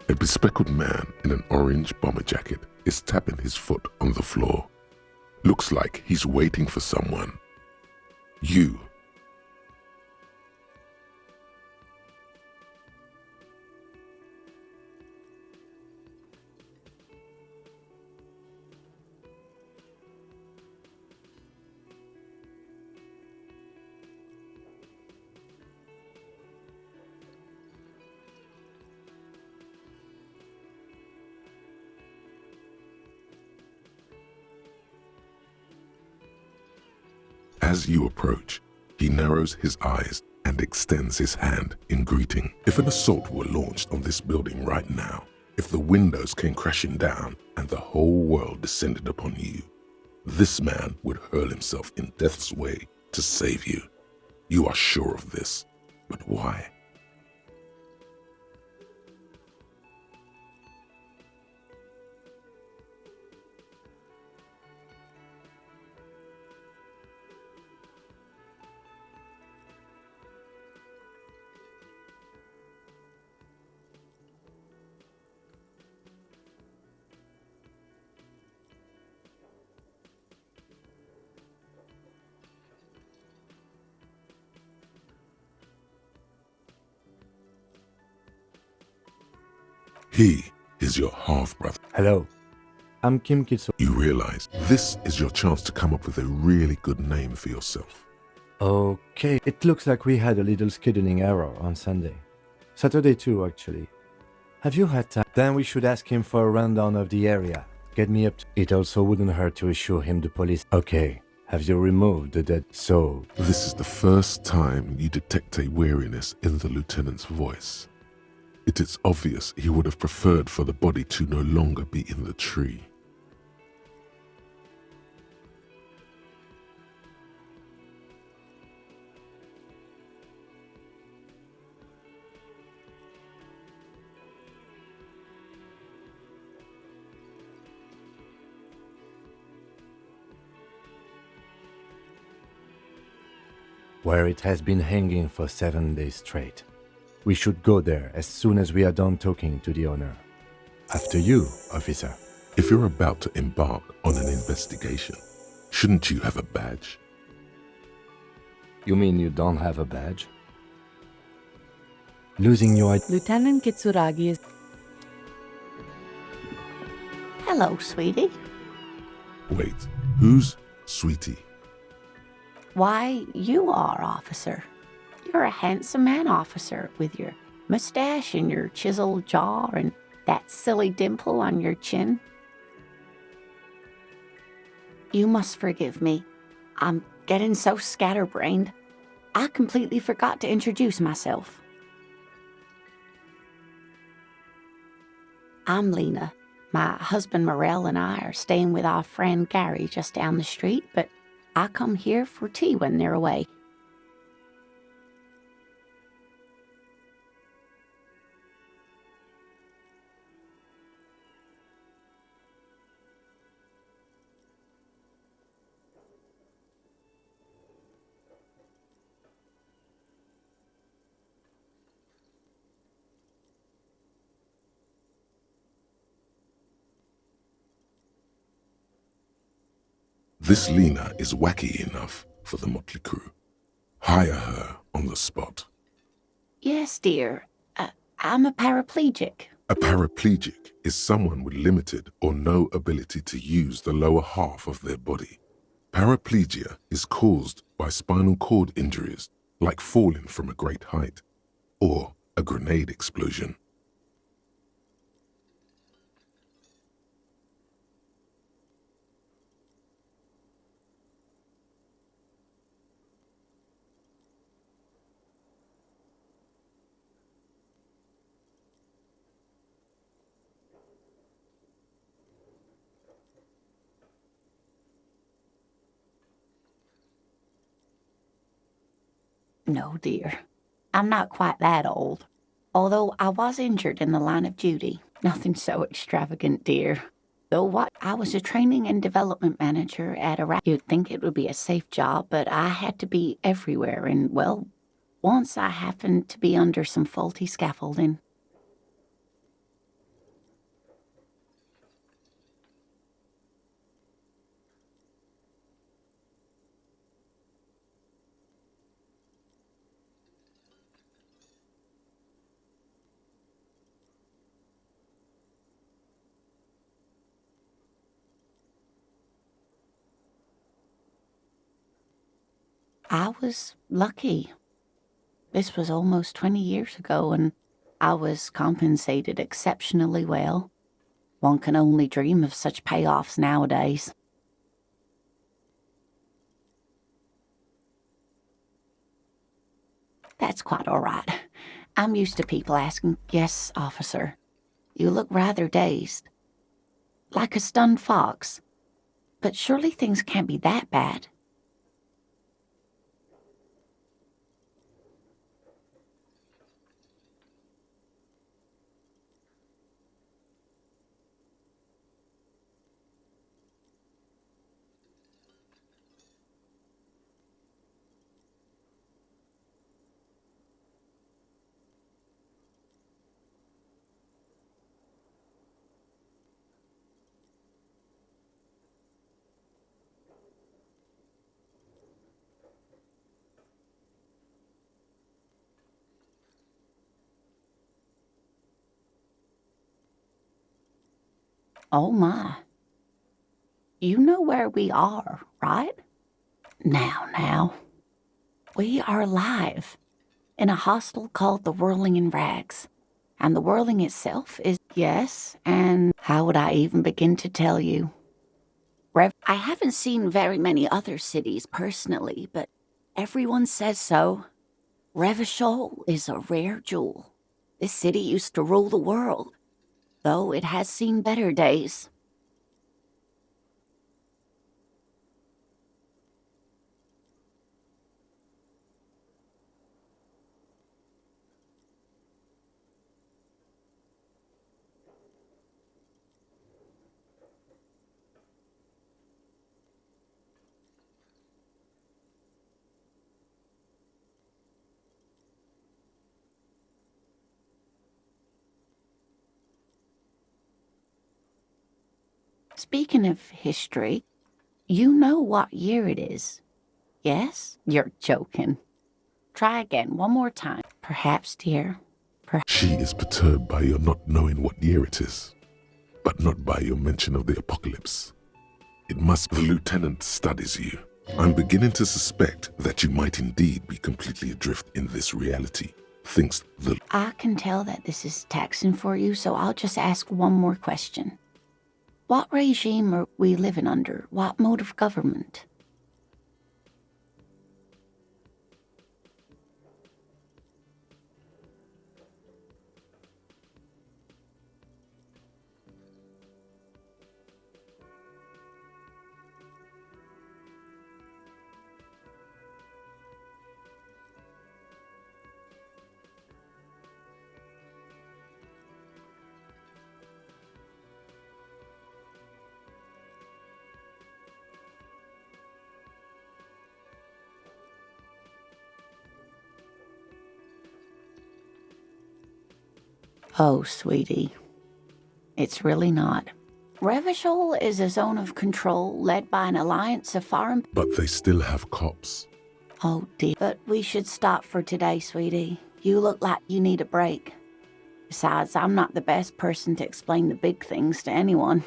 A bespectacled man in an orange bomber jacket is tapping his foot on the floor. Looks like he's waiting for someone. You. As you approach, he narrows his eyes and extends his hand in greeting. If an assault were launched on this building right now, if the windows came crashing down and the whole world descended upon you, this man would hurl himself in death's way to save you. You are sure of this, but why? He is your half-brother. Hello, I'm Kim Kitsu. You realize this is your chance to come up with a really good name for yourself. Okay, it looks like we had a little scheduling error on Sunday. Saturday too, actually. Have you had time? Then we should ask him for a rundown of the area. Get me up. It also wouldn't hurt to assure him the police. Okay, have you removed the dead? So, This is the first time you detect a weariness in the lieutenant's voice. It is obvious he would have preferred for the body to no longer be in the tree. where it has been hanging for 7 days straight. We should go there as soon as we are done talking to the owner. After you, officer. If you're about to embark on an investigation, shouldn't you have a badge? You mean you don't have a badge? Losing your Lieutenant Kitsuragi is... Hello, sweetie. Wait, who's Sweetie? Why, you are, officer. You're a handsome man, officer, with your mustache and your chiseled jaw and that silly dimple on your chin. You must forgive me. I'm getting so scatterbrained. I completely forgot to introduce myself. I'm Lena. My husband Morel and I are staying with our friend Gary just down the street, but I come here for tea when they're away. This Lena is wacky enough for the motley crew. Hire her on the spot. Yes, dear. I'm a paraplegic. A paraplegic is someone with limited or no ability to use the lower half of their body. Paraplegia is caused by spinal cord injuries, like falling from a great height, or a grenade explosion. No, dear. I'm not quite that old. Although I was injured in the line of duty. Nothing so extravagant, dear. Though what? I was a training and development manager at a... You'd think it would be a safe job, but I had to be everywhere, and, well, once I happened to be under some faulty scaffolding. I was lucky. This was almost 20 years ago, and I was compensated exceptionally well. One can only dream of such payoffs nowadays. That's quite all right. I'm used to people asking, "Yes, officer." You look rather dazed. Like a stunned fox. But surely things can't be that bad. Oh my. You know where we are, right? Now. We are live in a hostel called the Whirling in Rags. And the whirling itself is, yes, and how would I even begin to tell you? I haven't seen very many other cities personally, but everyone says so. Revachol is a rare jewel. This city used to rule the world, though it has seen better days. Speaking of history, you know what year it is. Yes? You're joking. Try again, one more time. Perhaps, dear. She is perturbed by your not knowing what year it is, but not by your mention of the apocalypse. It must be the lieutenant studies you. I'm beginning to suspect that you might indeed be completely adrift in this reality. Thinks the... I can tell that this is taxing for you, so I'll just ask one more question. What regime are we living under? What mode of government? Oh, sweetie. It's really not. Revachol is a zone of control led by an alliance of foreign... But they still have cops. Oh, dear. But we should stop for today, sweetie. You look like you need a break. Besides, I'm not the best person to explain the big things to anyone.